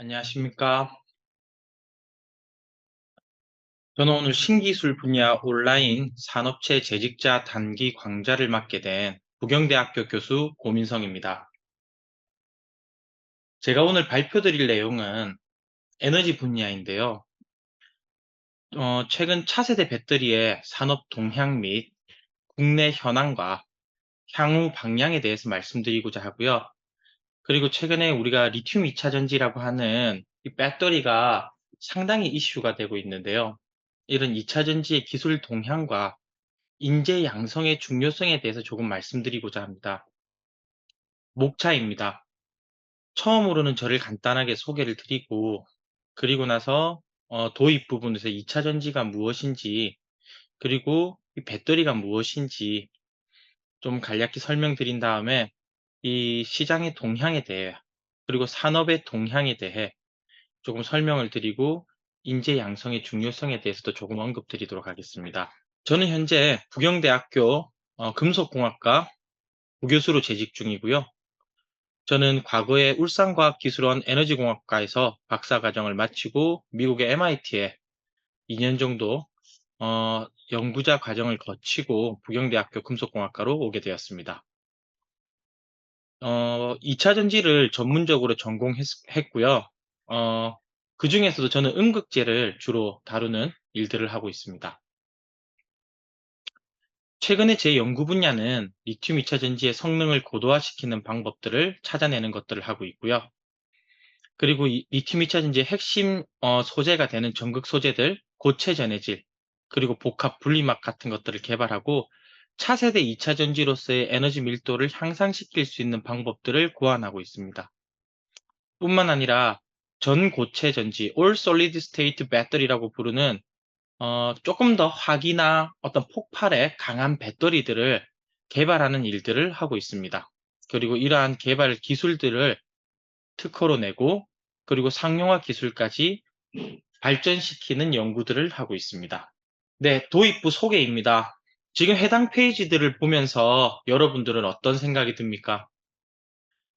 안녕하십니까. 저는 오늘 신기술 분야 온라인 산업체 재직자 단기 강좌를 맡게 된 부경대학교 교수 고민성입니다. 제가 오늘 발표드릴 내용은 에너지 분야인데요. 최근 차세대 배터리의 산업 동향 및 국내 현황과 향후 방향에 대해서 말씀드리고자 하고요. 그리고 최근에 우리가 리튬 2차 전지라고 하는 이 배터리가 상당히 이슈가 되고 있는데요. 이런 2차 전지의 기술 동향과 인재 양성의 중요성에 대해서 조금 말씀드리고자 합니다. 목차입니다. 처음으로는 저를 간단하게 소개를 드리고, 그리고 나서 도입 부분에서 2차 전지가 무엇인지, 그리고 이 배터리가 무엇인지 좀 간략히 설명드린 다음에 이 시장의 동향에 대해, 그리고 산업의 동향에 대해 조금 설명을 드리고 인재 양성의 중요성에 대해서도 조금 언급드리도록 하겠습니다. 저는 현재 부경대학교 금속공학과 부교수로 재직 중이고요. 저는 과거에 울산과학기술원 에너지공학과에서 박사과정을 마치고 미국의 MIT에 2년 정도 연구자 과정을 거치고 부경대학교 금속공학과로 오게 되었습니다. 2차 전지를 전문적으로 전공했고요. 그 중에서도 저는 음극재를 주로 다루는 일들을 하고 있습니다. 최근에 제 연구 분야는 리튬 2차 전지의 성능을 고도화시키는 방법들을 찾아내는 것들을 하고 있고요. 그리고 이 리튬 2차 전지의 핵심 소재가 되는 전극 소재들, 고체 전해질, 그리고 복합 분리막 같은 것들을 개발하고 차세대 2차 전지로서의 에너지 밀도를 향상시킬 수 있는 방법들을 고안하고 있습니다. 뿐만 아니라 전고체 전지, All Solid State Battery라고 부르는 조금 더 화기나 어떤 폭발에 강한 배터리들을 개발하는 일들을 하고 있습니다. 그리고 이러한 개발 기술들을 특허로 내고 그리고 상용화 기술까지 발전시키는 연구들을 하고 있습니다. 네, 도입부 소개입니다. 지금 해당 페이지들을 보면서 여러분들은 어떤 생각이 듭니까?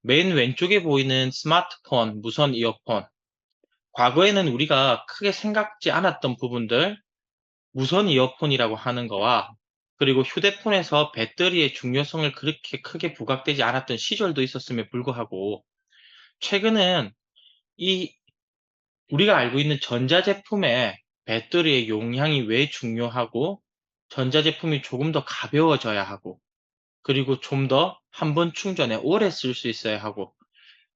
맨 왼쪽에 보이는 스마트폰, 무선 이어폰. 과거에는 우리가 크게 생각지 않았던 부분들, 무선 이어폰이라고 하는 거와 그리고 휴대폰에서 배터리의 중요성을 그렇게 크게 부각되지 않았던 시절도 있었음에 불구하고 최근은 이 우리가 알고 있는 전자제품의 배터리의 용량이 왜 중요하고 전자제품이 조금 더 가벼워져야 하고 그리고 좀 더 한 번 충전에 오래 쓸 수 있어야 하고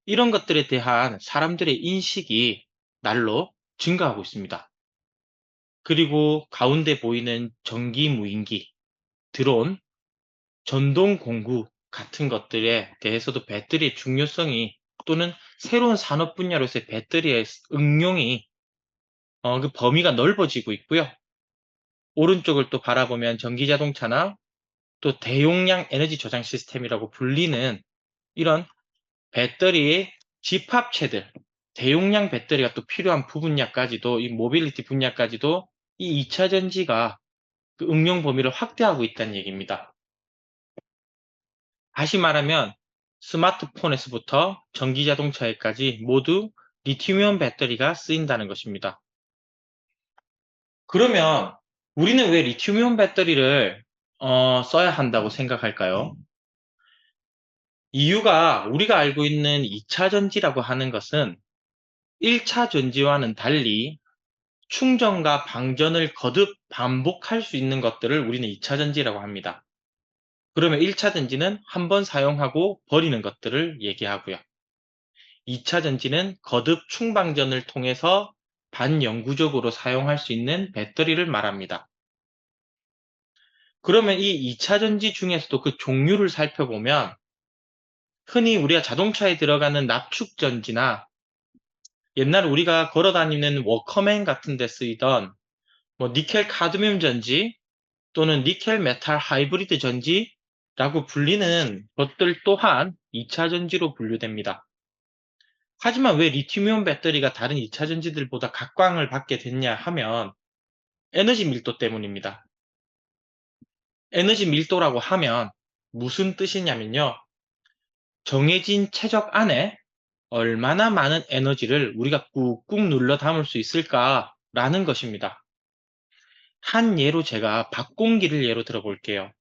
이런 것들에 대한 사람들의 인식이 날로 증가하고 있습니다. 그리고 가운데 보이는 전기 무인기, 드론, 전동 공구 같은 것들에 대해서도 배터리의 중요성이 또는 새로운 산업 분야로서의 배터리의 응용이 그 범위가 넓어지고 있고요. 오른쪽을 또 바라보면 전기 자동차나 또 대용량 에너지 저장 시스템이라고 불리는 이런 배터리의 집합체들, 대용량 배터리가 또 필요한 부분야까지도 이 모빌리티 분야까지도 이 2차 전지가 그 응용 범위를 확대하고 있다는 얘기입니다. 다시 말하면 스마트폰에서부터 전기 자동차에까지 모두 리튬이온 배터리가 쓰인다는 것입니다. 그러면 우리는 왜 리튬이온 배터리를 써야 한다고 생각할까요? 이유가 우리가 알고 있는 2차 전지라고 하는 것은 1차 전지와는 달리 충전과 방전을 거듭 반복할 수 있는 것들을 우리는 2차 전지라고 합니다. 그러면 1차 전지는 한 번 사용하고 버리는 것들을 얘기하고요. 2차 전지는 거듭 충방전을 통해서 반영구적으로 사용할 수 있는 배터리를 말합니다. 그러면 이 2차 전지 중에서도 그 종류를 살펴보면 흔히 우리가 자동차에 들어가는 납축 전지나 옛날 우리가 걸어 다니는 워커맨 같은 데 쓰이던 뭐 니켈 카드뮴 전지 또는 니켈 메탈 하이브리드 전지라고 불리는 것들 또한 2차 전지로 분류됩니다. 하지만 왜 리튬이온 배터리가 다른 2차 전지들보다 각광을 받게 됐냐 하면 에너지 밀도 때문입니다. 에너지 밀도라고 하면 무슨 뜻이냐면요. 정해진 최적 안에 얼마나 많은 에너지를 우리가 꾹꾹 눌러 담을 수 있을까라는 것입니다. 한 예로 제가 밥 공기를 예로 들어볼게요.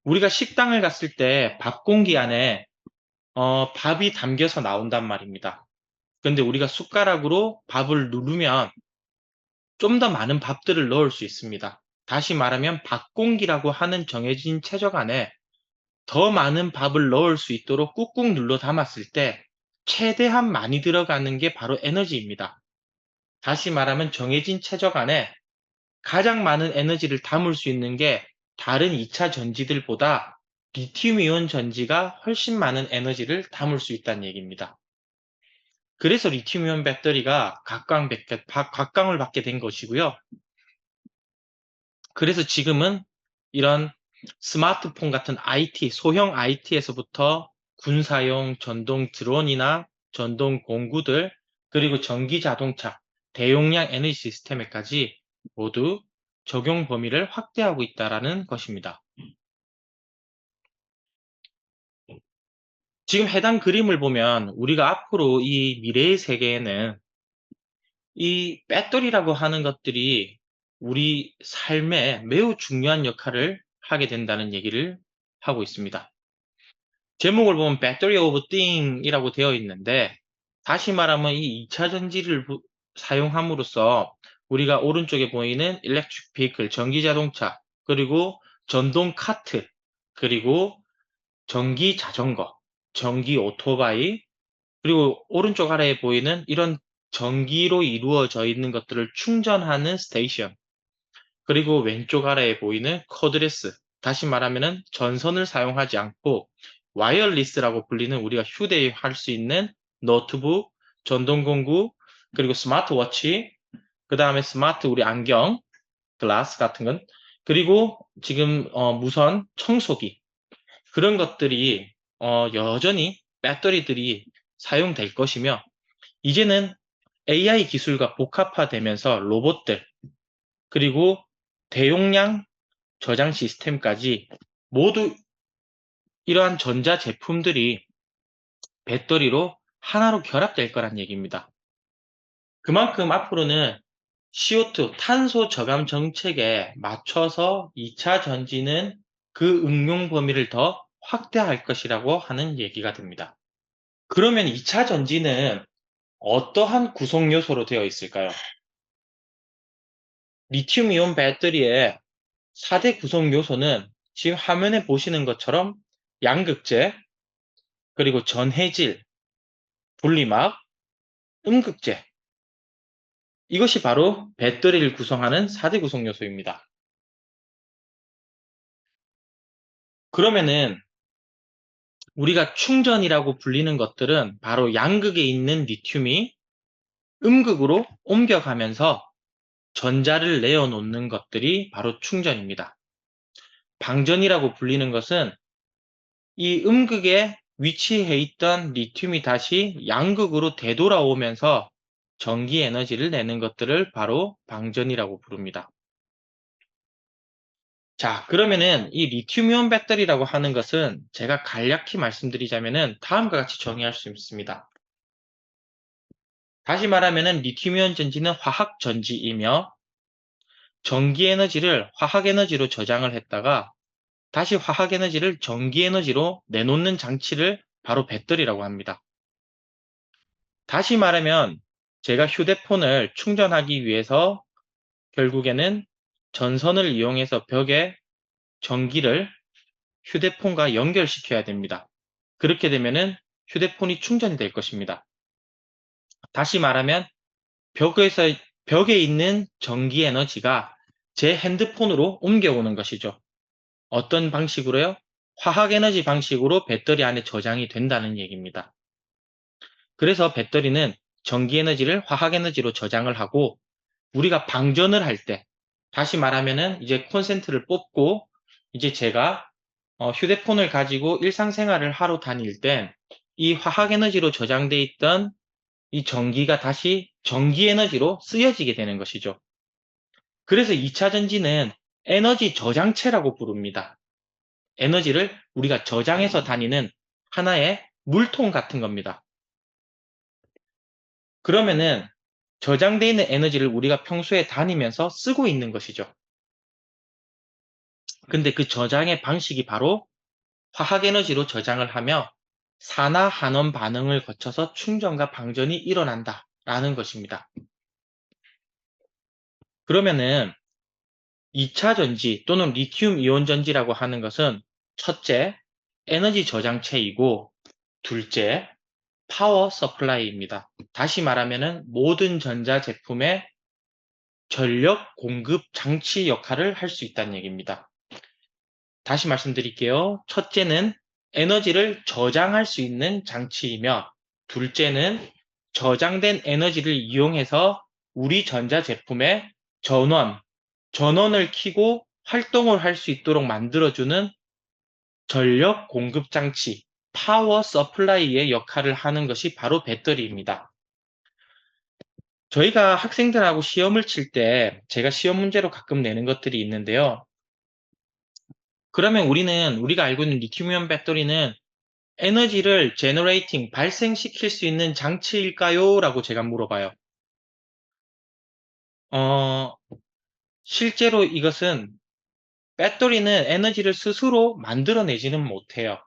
우리가 식당을 갔을 때 밥 공기 안에 밥이 담겨서 나온단 말입니다. 근데 우리가 숟가락으로 밥을 누르면 좀 더 많은 밥들을 넣을 수 있습니다. 다시 말하면 밥 공기라고 하는 정해진 최적 안에 더 많은 밥을 넣을 수 있도록 꾹꾹 눌러 담았을 때 최대한 많이 들어가는 게 바로 에너지입니다. 다시 말하면 정해진 최적 안에 가장 많은 에너지를 담을 수 있는 게 다른 2차 전지들보다 리튬 이온 전지가 훨씬 많은 에너지를 담을 수 있다는 얘기입니다. 그래서 리튬 이온 배터리가 각광을 받게 된 것이고요. 그래서 지금은 이런 스마트폰 같은 IT, 소형 IT에서부터 군사용 전동 드론이나 전동 공구들, 그리고 전기 자동차, 대용량 에너지 시스템에까지 모두 적용 범위를 확대하고 있다라는 것입니다. 지금 해당 그림을 보면 우리가 앞으로 이 미래의 세계에는 이 배터리라고 하는 것들이 우리 삶에 매우 중요한 역할을 하게 된다는 얘기를 하고 있습니다. 제목을 보면 Battery of Thing이라고 되어 있는데, 다시 말하면 이 2차 전지를 사용함으로써 우리가 오른쪽에 보이는 Electric Vehicle, 전기 자동차, 그리고 전동 카트, 그리고 전기 자전거, 전기 오토바이, 그리고 오른쪽 아래에 보이는 이런 전기로 이루어져 있는 것들을 충전하는 스테이션, 그리고 왼쪽 아래에 보이는 코드레스, 다시 말하면은 전선을 사용하지 않고 와이어리스라고 불리는 우리가 휴대할 수 있는 노트북, 전동공구, 그리고 스마트워치, 그 다음에 스마트 우리 안경, 글라스 같은 건, 그리고 지금 무선 청소기, 그런 것들이 여전히 배터리들이 사용될 것이며, 이제는 AI 기술과 복합화되면서 로봇들, 그리고 대용량 저장 시스템까지 모두 이러한 전자 제품들이 배터리로 하나로 결합될 거란 얘기입니다. 그만큼 앞으로는 CO2 탄소 저감 정책에 맞춰서 2차 전지는 그 응용 범위를 더 확대할 것이라고 하는 얘기가 됩니다. 그러면 2차 전지는 어떠한 구성 요소로 되어 있을까요? 리튬 이온 배터리의 4대 구성 요소는 지금 화면에 보시는 것처럼 양극재, 그리고 전해질, 분리막, 음극재. 이것이 바로 배터리를 구성하는 4대 구성 요소입니다. 그러면은 우리가 충전이라고 불리는 것들은 바로 양극에 있는 리튬이 음극으로 옮겨가면서 전자를 내어놓는 것들이 바로 충전입니다. 방전이라고 불리는 것은 이 음극에 위치해 있던 리튬이 다시 양극으로 되돌아오면서 전기 에너지를 내는 것들을 바로 방전이라고 부릅니다. 자, 그러면은 이 리튬이온 배터리라고 하는 것은 제가 간략히 말씀드리자면은 다음과 같이 정의할 수 있습니다. 다시 말하면은 리튬이온 전지는 화학 전지이며 전기 에너지를 화학 에너지로 저장을 했다가 다시 화학 에너지를 전기 에너지로 내놓는 장치를 바로 배터리라고 합니다. 다시 말하면 제가 휴대폰을 충전하기 위해서 결국에는 전선을 이용해서 벽에 전기를 휴대폰과 연결시켜야 됩니다. 그렇게 되면은 휴대폰이 충전이 될 것입니다. 다시 말하면 벽에서, 벽에 있는 전기 에너지가 제 핸드폰으로 옮겨오는 것이죠. 어떤 방식으로요? 화학 에너지 방식으로 배터리 안에 저장이 된다는 얘기입니다. 그래서 배터리는 전기 에너지를 화학 에너지로 저장을 하고 우리가 방전을 할 때, 다시 말하면은 이제 콘센트를 뽑고 이제 제가 휴대폰을 가지고 일상생활을 하러 다닐 땐 이 화학 에너지로 저장돼 있던 이 전기가 다시 전기 에너지로 쓰여지게 되는 것이죠. 그래서 2차 전지는 에너지 저장체라고 부릅니다. 에너지를 우리가 저장해서 다니는 하나의 물통 같은 겁니다. 그러면은 저장되어 있는 에너지를 우리가 평소에 다니면서 쓰고 있는 것이죠. 근데 그 저장의 방식이 바로 화학 에너지로 저장을 하며 산화 환원 반응을 거쳐서 충전과 방전이 일어난다라는 것입니다. 그러면은 2차 전지 또는 리튬 이온 전지라고 하는 것은 첫째, 에너지 저장체이고 둘째, 파워 서플라이입니다. 다시 말하면은 모든 전자 제품의 전력 공급 장치 역할을 할 수 있다는 얘기입니다. 다시 말씀드릴게요. 첫째는 에너지를 저장할 수 있는 장치이며 둘째는 저장된 에너지를 이용해서 우리 전자 제품의 전원을 켜고 활동을 할 수 있도록 만들어주는 전력 공급 장치, 파워 서플라이의 역할을 하는 것이 바로 배터리입니다. 저희가 학생들하고 시험을 칠 때 제가 시험 문제로 가끔 내는 것들이 있는데요. 그러면 우리가 알고 있는 리튬이온 배터리는 에너지를 발생시킬 수 있는 장치일까요? 라고 제가 물어봐요. 어, 실제로 이것은 배터리는 에너지를 스스로 만들어내지는 못해요.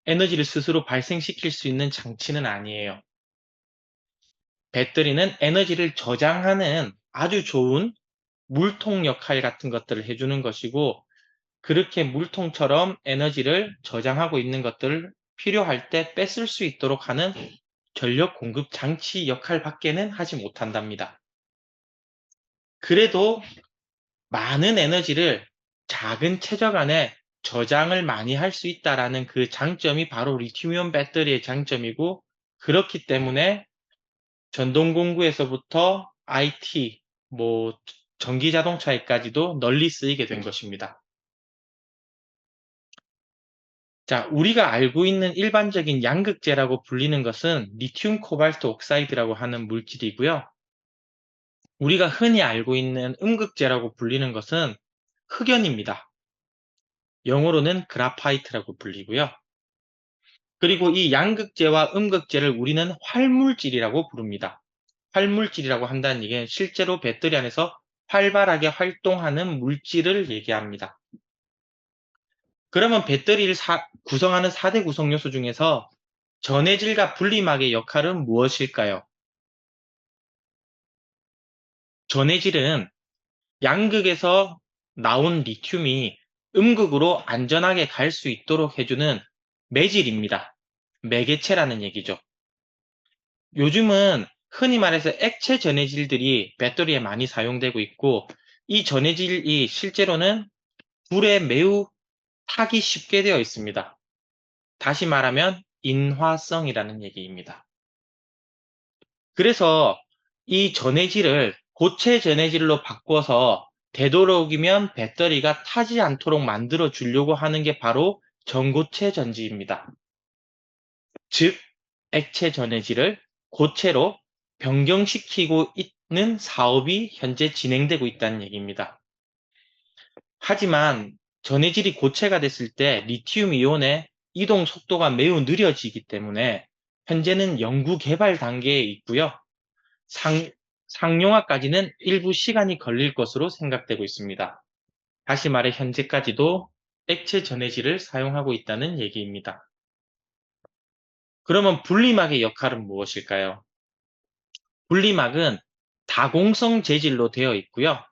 에너지를 스스로 발생시킬 수 있는 장치는 아니에요. 배터리는 에너지를 저장하는 아주 좋은 물통 역할 같은 것들을 해주는 것이고, 그렇게 물통처럼 에너지를 저장하고 있는 것들을 필요할 때 뺏을 수 있도록 하는 전력 공급 장치 역할밖에는 하지 못한답니다. 그래도 많은 에너지를 작은 최적 안에 저장을 많이 할 수 있다라는 그 장점이 바로 리튬이온 배터리의 장점이고, 그렇기 때문에 전동공구에서부터 IT, 전기 자동차에까지도 널리 쓰이게 된 것입니다. 자, 우리가 알고 있는 일반적인 양극재라고 불리는 것은 리튬 코발트 옥사이드라고 하는 물질이고요. 우리가 흔히 알고 있는 음극재라고 불리는 것은 흑연입니다. 영어로는 그라파이트라고 불리고요. 그리고 이 양극재와 음극재를 우리는 활물질이라고 부릅니다. 활물질이라고 한다는 얘기는 실제로 배터리 안에서 활발하게 활동하는 물질을 얘기합니다. 그러면 배터리를 구성하는 4대 구성 요소 중에서 전해질과 분리막의 역할은 무엇일까요? 전해질은 양극에서 나온 리튬이 음극으로 안전하게 갈 수 있도록 해주는 매질입니다. 매개체라는 얘기죠. 요즘은 흔히 말해서 액체 전해질들이 배터리에 많이 사용되고 있고, 이 전해질이 실제로는 불에 매우 타기 쉽게 되어 있습니다. 다시 말하면 인화성이라는 얘기입니다. 그래서 이 전해질을 고체 전해질로 바꿔서 되도록이면 배터리가 타지 않도록 만들어 주려고 하는 게 바로 전고체 전지입니다. 즉, 액체 전해질을 고체로 변경시키고 있는 사업이 현재 진행되고 있다는 얘기입니다. 하지만 전해질이 고체가 됐을 때 리튬 이온의 이동 속도가 매우 느려지기 때문에 현재는 연구 개발 단계에 있고요. 상용화까지는 일부 시간이 걸릴 것으로 생각되고 있습니다. 다시 말해 현재까지도 액체 전해질을 사용하고 있다는 얘기입니다. 그러면 분리막의 역할은 무엇일까요? 분리막은 다공성 재질로 되어 있고요.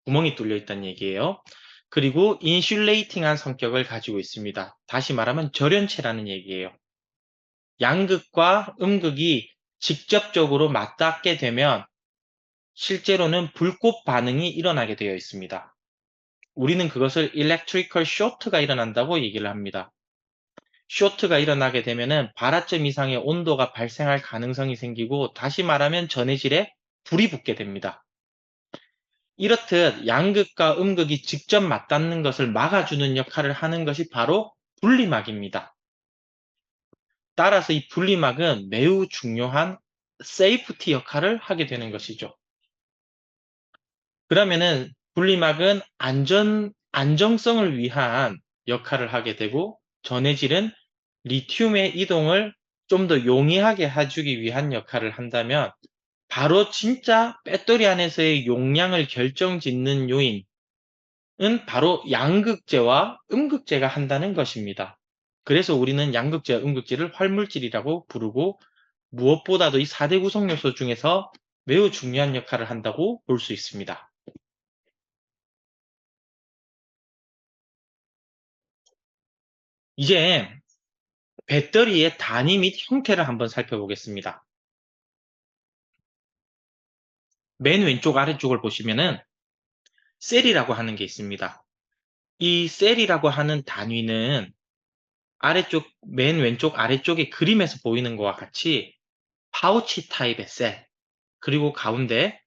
구멍이 뚫려 있다는 얘기예요. 그리고 인슐레이팅한 성격을 가지고 있습니다. 다시 말하면 절연체라는 얘기예요. 양극과 음극이 직접적으로 맞닿게 되면 실제로는 불꽃 반응이 일어나게 되어 있습니다. 우리는 그것을 electrical short가 일어난다고 얘기를 합니다. 쇼트가 일어나게 되면은 발화점 이상의 온도가 발생할 가능성이 생기고, 다시 말하면 전해질에 불이 붙게 됩니다. 이렇듯 양극과 음극이 직접 맞닿는 것을 막아주는 역할을 하는 것이 바로 분리막입니다. 따라서 이 분리막은 매우 중요한 세이프티 역할을 하게 되는 것이죠. 그러면은 분리막은 안정성을 위한 역할을 하게 되고, 전해질은 리튬의 이동을 좀 더 용이하게 해주기 위한 역할을 한다면 바로 진짜 배터리 안에서의 용량을 결정짓는 요인은 바로 양극재와 음극재가 한다는 것입니다. 그래서 우리는 양극재와 음극재를 활물질이라고 부르고 무엇보다도 이 4대 구성 요소 중에서 매우 중요한 역할을 한다고 볼 수 있습니다. 이제 배터리의 단위 및 형태를 한번 살펴보겠습니다. 맨 왼쪽 아래쪽을 보시면은 셀이라고 하는 게 있습니다. 이 셀이라고 하는 단위는 맨 왼쪽 아래쪽의 그림에서 보이는 것과 같이 파우치 타입의 셀, 그리고 가운데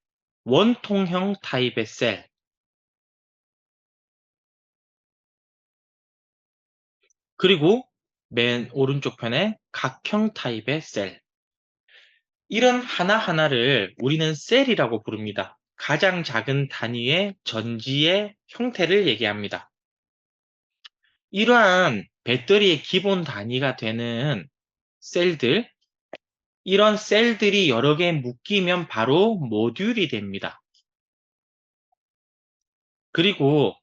원통형 타입의 셀, 그리고 맨 오른쪽 편에 각형 타입의 셀. 이런 하나하나를 우리는 셀이라고 부릅니다. 가장 작은 단위의 전지의 형태를 얘기합니다. 이러한 배터리의 기본 단위가 되는 셀들, 이런 셀들이 여러 개 묶이면 바로 모듈이 됩니다. 그리고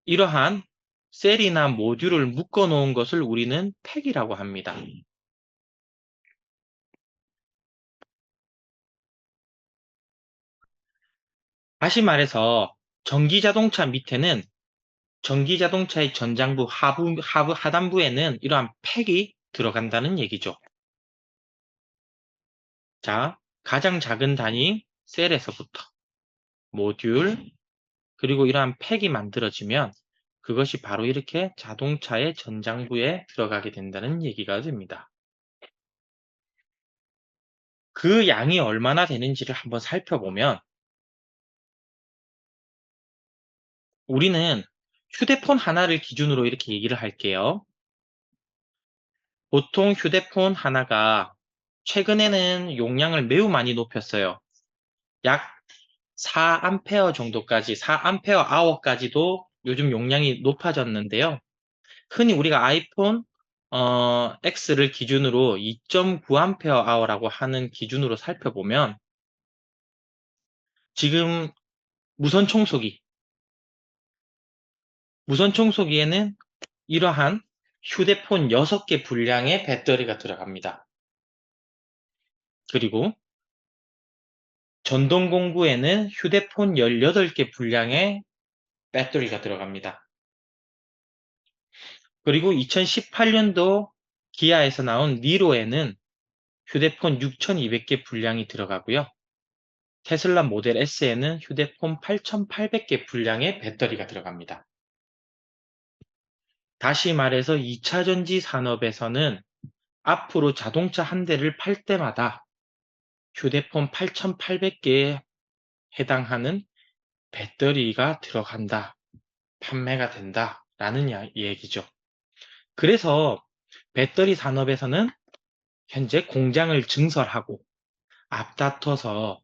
이러한 셀이나 모듈을 묶어 놓은 것을 우리는 팩이라고 합니다. 다시 말해서 전기자동차 밑에는 전기자동차의 전장부 하단부에는 이러한 팩이 들어간다는 얘기죠. 자, 가장 작은 단위 셀에서부터 모듈, 그리고 이러한 팩이 만들어지면 그것이 바로 이렇게 자동차의 전장부에 들어가게 된다는 얘기가 됩니다. 그 양이 얼마나 되는지를 한번 살펴보면 우리는 휴대폰 하나를 기준으로 이렇게 얘기를 할게요. 보통 휴대폰 하나가 최근에는 용량을 매우 많이 높였어요. 약 4A 정도까지, 4A hour까지도 요즘 용량이 높아졌는데요. 흔히 우리가 아이폰 X를 기준으로 2.9A hour라고 하는 기준으로 살펴보면 지금 무선 청소기, 무선 청소기에는 이러한 휴대폰 6개 분량의 배터리가 들어갑니다. 그리고 전동 공구에는 휴대폰 18개 분량의 배터리가 들어갑니다. 그리고 2018년도 기아에서 나온 니로에는 휴대폰 6200개 분량이 들어가고요. 테슬라 모델 S에는 휴대폰 8800개 분량의 배터리가 들어갑니다. 다시 말해서 2차 전지 산업에서는 앞으로 자동차 한 대를 팔 때마다 휴대폰 8800개에 해당하는 배터리가 들어간다, 판매가 된다라는 얘기죠. 그래서 배터리 산업에서는 현재 공장을 증설하고 앞다퉈서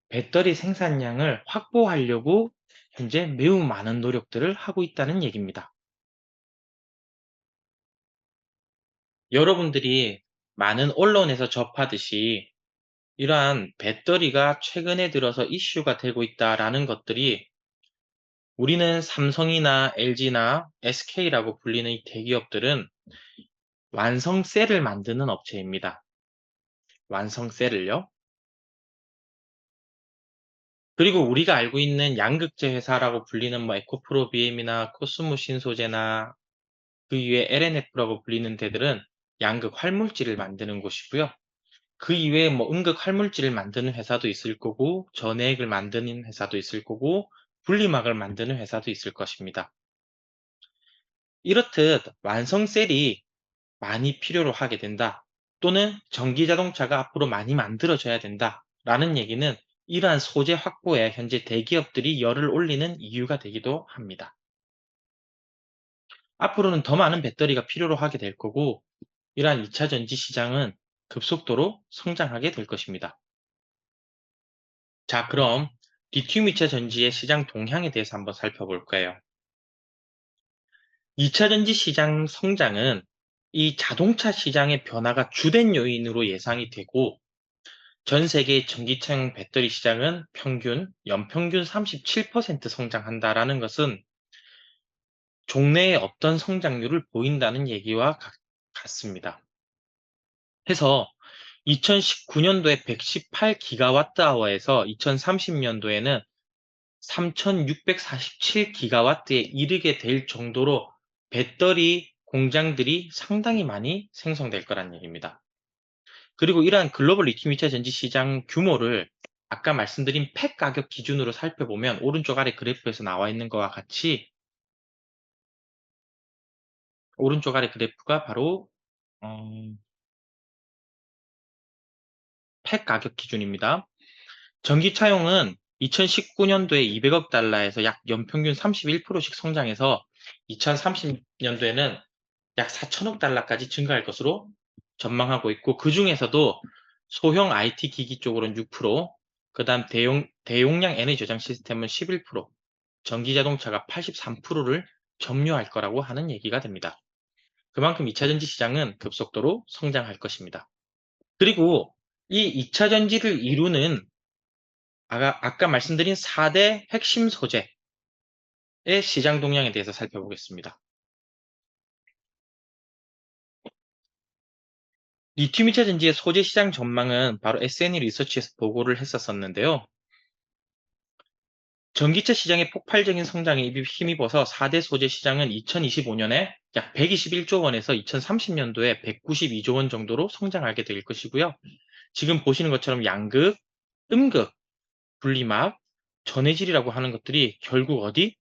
배터리 생산량을 확보하려고 현재 매우 많은 노력들을 하고 있다는 얘기입니다. 여러분들이 많은 언론에서 접하듯이 이러한 배터리가 최근에 들어서 이슈가 되고 있다라는 것들이 우리는 삼성이나 LG나 SK라고 불리는 이 대기업들은 완성셀을 만드는 업체입니다. 완성셀을요. 그리고 우리가 알고 있는 양극재 회사라고 불리는 뭐 에코프로 BM이나 코스모 신소재나 그 이외에 LNF라고 불리는 데들은 양극 활물질을 만드는 곳이고요. 그 이외에 뭐 음극 활물질을 만드는 회사도 있을 거고, 전해액을 만드는 회사도 있을 거고, 분리막을 만드는 회사도 있을 것입니다. 이렇듯 완성셀이 많이 필요로 하게 된다. 또는 전기자동차가 앞으로 많이 만들어져야 된다라는 얘기는 이러한 소재 확보에 현재 대기업들이 열을 올리는 이유가 되기도 합니다. 앞으로는 더 많은 배터리가 필요로 하게 될 거고, 이러한 2차 전지 시장은 급속도로 성장하게 될 것입니다. 자, 그럼 리튬 2차 전지의 시장 동향에 대해서 한번 살펴볼 거예요. 2차 전지 시장 성장은 이 자동차 시장의 변화가 주된 요인으로 예상이 되고 전 세계 전기차용 배터리 시장은 연평균 37% 성장한다라는 것은 종래에 없던 성장률을 보인다는 얘기와 같습니다. 해서 2019년도에 118 기가와트 아워에서 2030년도에는 3,647 기가와트에 이르게 될 정도로 배터리 공장들이 상당히 많이 생성될 거란 얘기입니다. 그리고 이러한 글로벌 리튬 2차 전지 시장 규모를 아까 말씀드린 팩 가격 기준으로 살펴보면 오른쪽 아래 그래프에서 나와 있는 것과 같이 오른쪽 아래 그래프가 바로 어, 팩 가격 기준입니다. 전기차용은 2019년도에 200억 달러에서 약 연평균 31%씩 성장해서 2030년도에는 약 4천억 달러까지 증가할 것으로 전망하고 있고 그 중에서도 소형 IT 기기 쪽으로는 6%, 그다음 대용량 에너지 저장 시스템은 11%, 전기 자동차가 83%를 점유할 거라고 하는 얘기가 됩니다. 그만큼 2차 전지 시장은 급속도로 성장할 것입니다. 그리고 이 2차 전지를 이루는 아까 말씀드린 4대 핵심 소재의 시장 동향에 대해서 살펴보겠습니다. 리튬 2차 전지의 소재 시장 전망은 바로 S&E 리서치에서 보고를 했었는데요. 전기차 시장의 폭발적인 성장에 힘입어서 4대 소재 시장은 2025년에 약 121조 원에서 2030년도에 192조 원 정도로 성장하게 될 것이고요. 지금 보시는 것처럼 양극, 음극, 분리막, 전해질이라고 하는 것들이 결국 어디?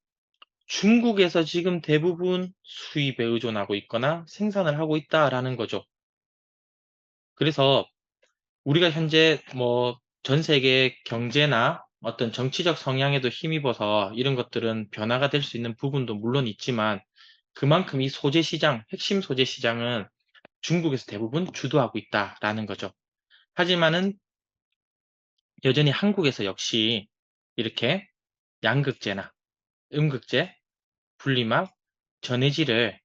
중국에서 지금 대부분 수입에 의존하고 있거나 생산을 하고 있다라는 거죠. 그래서 우리가 현재 뭐 전 세계 경제나 어떤 정치적 성향에도 힘입어서 이런 것들은 변화가 될 수 있는 부분도 물론 있지만 그만큼 이 소재 시장, 핵심 소재 시장은 중국에서 대부분 주도하고 있다라는 거죠. 하지만은 여전히 한국에서 역시 이렇게 양극재나 음극재, 분리막, 전해질을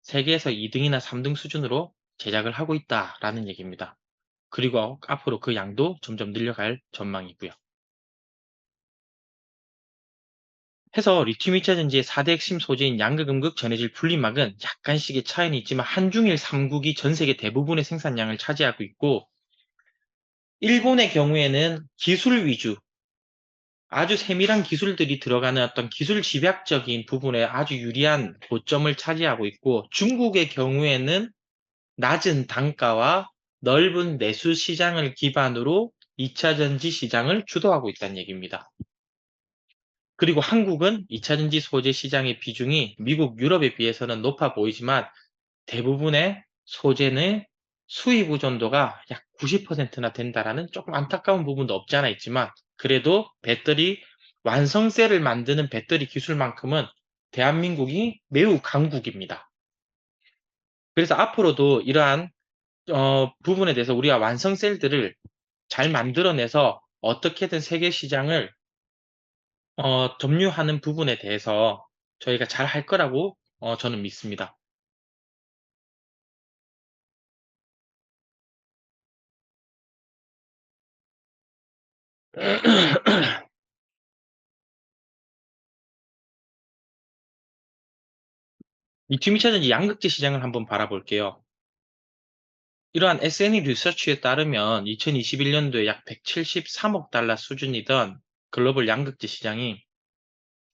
세계에서 2등이나 3등 수준으로 제작을 하고 있다라는 얘기입니다. 그리고 앞으로 그 양도 점점 늘려갈 전망이고요. 해서 리튬 2차 전지의 4대 핵심 소재인 양극, 음극, 전해질, 분리막은 약간씩의 차이는 있지만 한중일 3국이 전 세계 대부분의 생산량을 차지하고 있고 일본의 경우에는 기술 위주, 아주 세밀한 기술들이 들어가는 어떤 기술 집약적인 부분에 아주 유리한 고점을 차지하고 있고 중국의 경우에는 낮은 단가와 넓은 내수 시장을 기반으로 2차 전지 시장을 주도하고 있다는 얘기입니다. 그리고 한국은 2차 전지 소재 시장의 비중이 미국, 유럽에 비해서는 높아 보이지만 대부분의 소재는 수입 의존도가 약 90%나 된다라는 조금 안타까운 부분도 없지 않아 있지만 그래도 배터리 완성셀을 만드는 배터리 기술만큼은 대한민국이 매우 강국입니다. 그래서 앞으로도 이러한 부분에 대해서 우리가 완성셀들을 잘 만들어내서 어떻게든 세계 시장을 점유하는 부분에 대해서 저희가 잘 할 거라고 저는 믿습니다. 리튬 2차 전지 양극재 시장을 한번 바라볼게요. 이러한 S&E 리서치에 따르면 2021년도에 약 173억 달러 수준이던 글로벌 양극재 시장이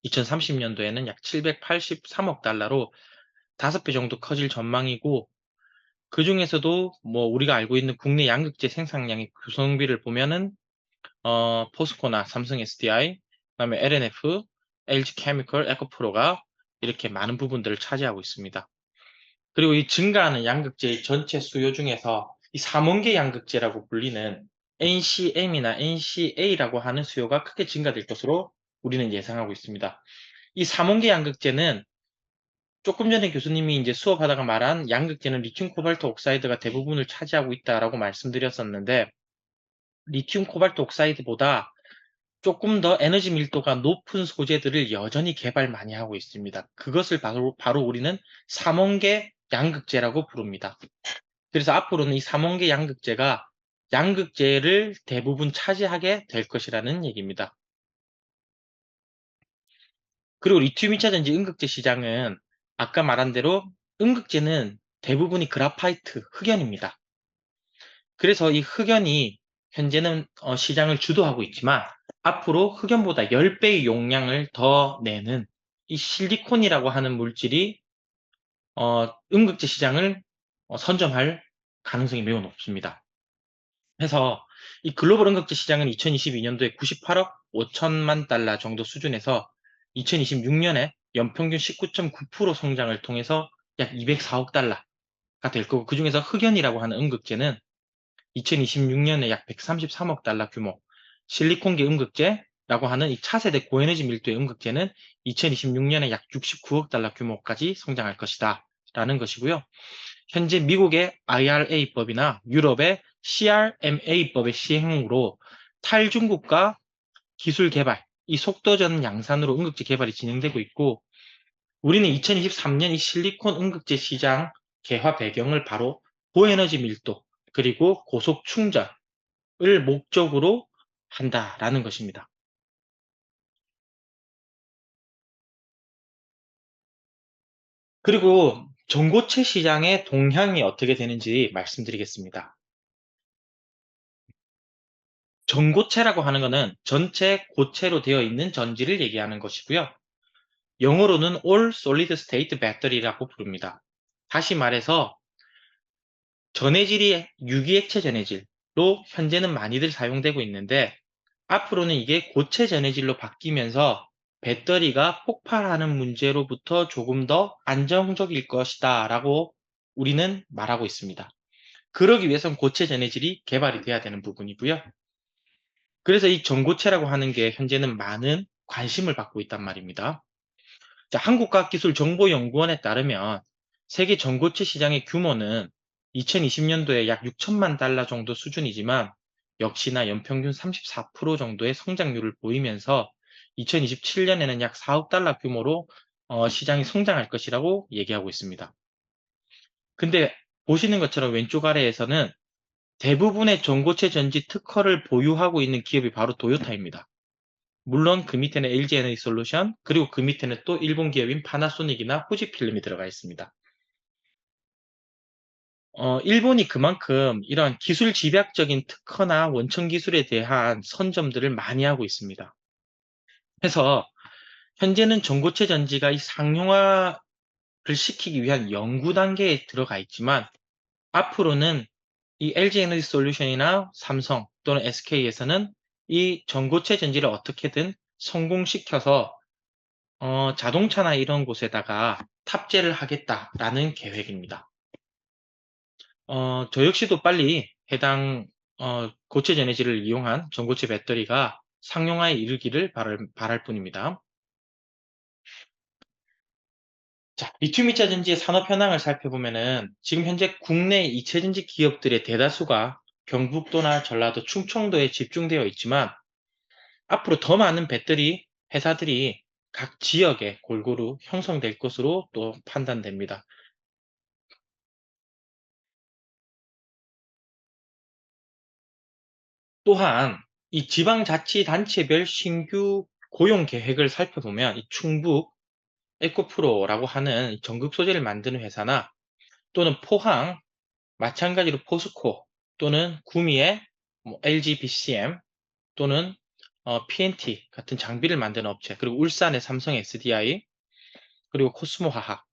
2030년도에는 약 783억 달러로 5배 정도 커질 전망이고 그중에서도 뭐 우리가 알고 있는 국내 양극재 생산량의 구성비를 보면은 포스코나 삼성 SDI, 그다음에 LNF, LG케미컬, 에코프로가 이렇게 많은 부분들을 차지하고 있습니다. 그리고 이 증가하는 양극재의 전체 수요 중에서 이 삼원계 양극재라고 불리는 NCM이나 NCA라고 하는 수요가 크게 증가될 것으로 우리는 예상하고 있습니다. 이 삼원계 양극재는 조금 전에 교수님이 이제 수업하다가 말한 양극재는 리튬 코발트 옥사이드가 대부분을 차지하고 있다라고 말씀드렸었는데 리튬 코발트 옥사이드보다 조금 더 에너지 밀도가 높은 소재들을 여전히 개발 많이 하고 있습니다. 그것을 바로 우리는 삼원계 양극재라고 부릅니다. 그래서 앞으로는 이 삼원계 양극재가 양극재를 대부분 차지하게 될 것이라는 얘기입니다. 그리고 리튬 2차 전지 음극재 시장은 아까 말한 대로 음극재는 대부분이 그라파이트, 흑연입니다. 그래서 이 흑연이 현재는 시장을 주도하고 있지만 앞으로 흑연보다 10배의 용량을 더 내는 이 실리콘이라고 하는 물질이 음극재 시장을 선점할 가능성이 매우 높습니다. 해서 이 글로벌 음극재 시장은 2022년도에 98억 5천만 달러 정도 수준에서 2026년에 연평균 19.9% 성장을 통해서 약 204억 달러가 될 거고, 그중에서 흑연이라고 하는 음극재는 2026년에 약 133억 달러 규모, 실리콘계 음극재라고 하는 이 차세대 고에너지 밀도의 음극재는 2026년에 약 69억 달러 규모까지 성장할 것이다 라는 것이고요. 현재 미국의 IRA법이나 유럽의 CRMA법의 시행으로 탈중국가 기술 개발, 이 속도전 양산으로 음극재 개발이 진행되고 있고, 우리는 2023년 이 실리콘 음극재 시장 개화 배경을 바로 고에너지 밀도 그리고 고속 충전을 목적으로 한다라는 것입니다. 그리고 전고체 시장의 동향이 어떻게 되는지 말씀드리겠습니다. 전고체라고 하는 것은 전체 고체로 되어 있는 전지를 얘기하는 것이고요. 영어로는 All Solid State Battery라고 부릅니다. 다시 말해서 전해질이 유기액체 전해질로 현재는 많이들 사용되고 있는데, 앞으로는 이게 고체 전해질로 바뀌면서 배터리가 폭발하는 문제로부터 조금 더 안정적일 것이다 라고 우리는 말하고 있습니다. 그러기 위해선 고체 전해질이 개발이 돼야 되는 부분이고요. 그래서 이 전고체라고 하는 게 현재는 많은 관심을 받고 있단 말입니다. 자, 한국과학기술정보연구원에 따르면 세계 전고체 시장의 규모는 2020년도에 약 6천만 달러 정도 수준이지만 역시나 연평균 34% 정도의 성장률을 보이면서 2027년에는 약 4억 달러 규모로 시장이 성장할 것이라고 얘기하고 있습니다. 근데 보시는 것처럼 왼쪽 아래에서는 대부분의 전고체 전지 특허를 보유하고 있는 기업이 바로 도요타입니다. 물론 그 밑에는 LG 에너지 솔루션, 그리고 그 밑에는 또 일본 기업인 파나소닉이나 후지필름이 들어가 있습니다. 일본이 그만큼 이런 기술 집약적인 특허나 원천 기술에 대한 선점들을 많이 하고 있습니다. 그래서 현재는 전고체 전지가 이 상용화를 시키기 위한 연구 단계에 들어가 있지만, 앞으로는 이 LG 에너지 솔루션이나 삼성 또는 SK에서는 이 전고체 전지를 어떻게든 성공시켜서 자동차나 이런 곳에다가 탑재를 하겠다라는 계획입니다. 저 역시도 빨리 해당 고체 제네지를 이용한 전고체 배터리가 상용화에 이르기를 바랄 뿐입니다. 자, 리튬 이차 전지의 산업 현황을 살펴보면은 지금 현재 국내 이차 전지 기업들의 대다수가 경북도나 전라도, 충청도에 집중되어 있지만 앞으로 더 많은 배터리 회사들이 각 지역에 골고루 형성될 것으로 또 판단됩니다. 또한 이 지방자치단체별 신규 고용 계획을 살펴보면 이 충북 에코프로라고 하는 전극 소재를 만드는 회사나 또는 포항 마찬가지로 포스코 또는 구미의 LG BCM 또는 PNT 같은 장비를 만드는 업체, 그리고 울산의 삼성 SDI, 그리고 코스모화학,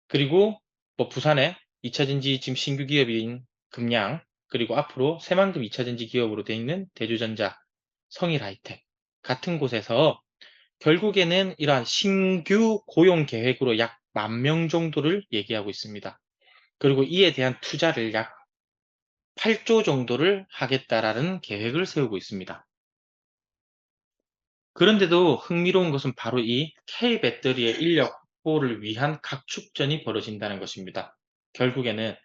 그리고 부산의 2차전지 지금 신규 기업인 금양, 그리고 앞으로 새만금 2차전지 기업으로 되어 있는 대주전자, 성일하이텍 같은 곳에서 결국에는 이러한 신규 고용 계획으로 약 10,000명 정도를 얘기하고 있습니다. 그리고 이에 대한 투자를 약 8조 정도를 하겠다라는 계획을 세우고 있습니다. 그런데도 흥미로운 것은 바로 이 K 배터리의 인력 확보를 위한 각축전이 벌어진다는 것입니다. 결국에는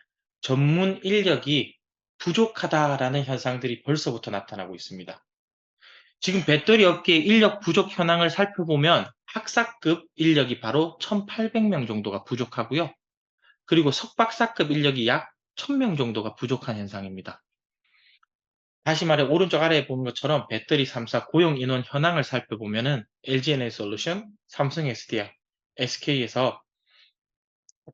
전문 인력이 부족하다라는 현상들이 벌써부터 나타나고 있습니다. 지금 배터리 업계의 인력 부족 현황을 살펴보면 학사급 인력이 바로 1,800명 정도가 부족하고요. 그리고 석박사급 인력이 약 1000명 정도가 부족한 현상입니다. 다시 말해 오른쪽 아래에 보는 것처럼 배터리 3사 고용 인원 현황을 살펴보면은 LG 에너지솔루션, 삼성 SDI, SK에서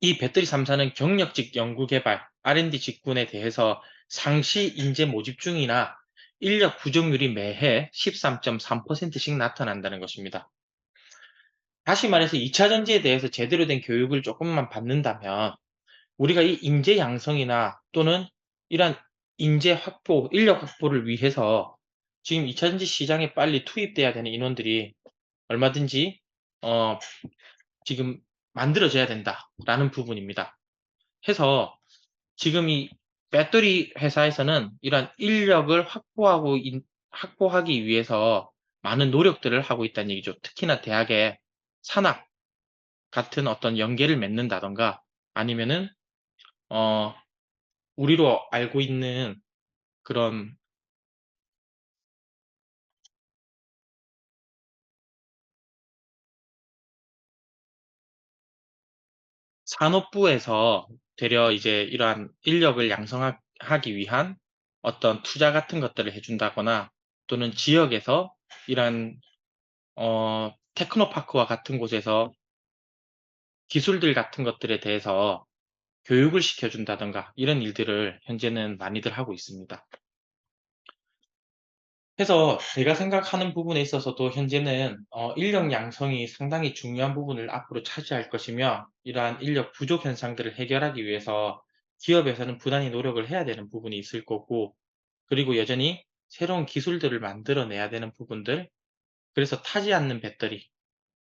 이 배터리 3사는 경력직 연구개발, R&D 직군에 대해서 상시 인재 모집 중이나 인력 부족률이 매해 13.3%씩 나타난다는 것입니다. 다시 말해서 2차 전지에 대해서 제대로 된 교육을 조금만 받는다면 우리가 이 인재 양성이나 또는 이러한 인재 확보, 인력 확보를 위해서 지금 2차 전지 시장에 빨리 투입돼야 되는 인원들이 얼마든지 어 지금 만들어져야 된다라는 부분입니다. 해서 지금 이 배터리 회사에서는 이러한 인력을 확보하기 위해서 많은 노력들을 하고 있다는 얘기죠. 특히나 대학의 산학 같은 어떤 연계를 맺는다든가 아니면은 어 우리로 알고 있는 그런 산업부에서 되려 이제 이러한 인력을 양성하기 위한 어떤 투자 같은 것들을 해 준다거나 또는 지역에서 이러한 테크노파크와 같은 곳에서 기술들 같은 것들에 대해서 교육을 시켜 준다든가 이런 일들을 현재는 많이들 하고 있습니다. 해서 제가 생각하는 부분에 있어서도 현재는 인력 양성이 상당히 중요한 부분을 앞으로 차지할 것이며 이러한 인력 부족 현상들을 해결하기 위해서 기업에서는 부단히 노력을 해야 되는 부분이 있을 거고 그리고 여전히 새로운 기술들을 만들어 내야 되는 부분들 그래서 타지 않는 배터리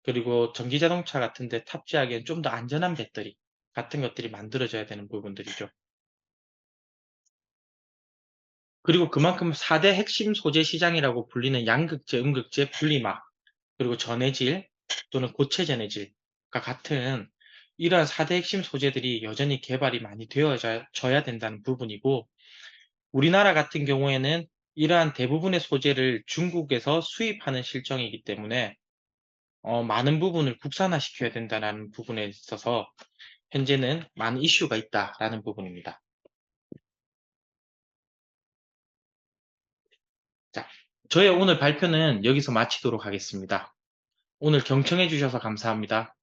그리고 전기 자동차 같은 데 탑재하기엔 좀 더 안전한 배터리 같은 것들이 만들어져야 되는 부분들이죠. 그리고 그만큼 4대 핵심 소재 시장이라고 불리는 양극재, 음극재, 분리막 그리고 전해질 또는 고체 전해질과 같은 이러한 4대 핵심 소재들이 여전히 개발이 많이 되어져야 된다는 부분이고 우리나라 같은 경우에는 이러한 대부분의 소재를 중국에서 수입하는 실정이기 때문에 많은 부분을 국산화시켜야 된다는 부분에 있어서 현재는 많은 이슈가 있다라는 부분입니다. 자, 저의 오늘 발표는 여기서 마치도록 하겠습니다. 오늘 경청해 주셔서 감사합니다.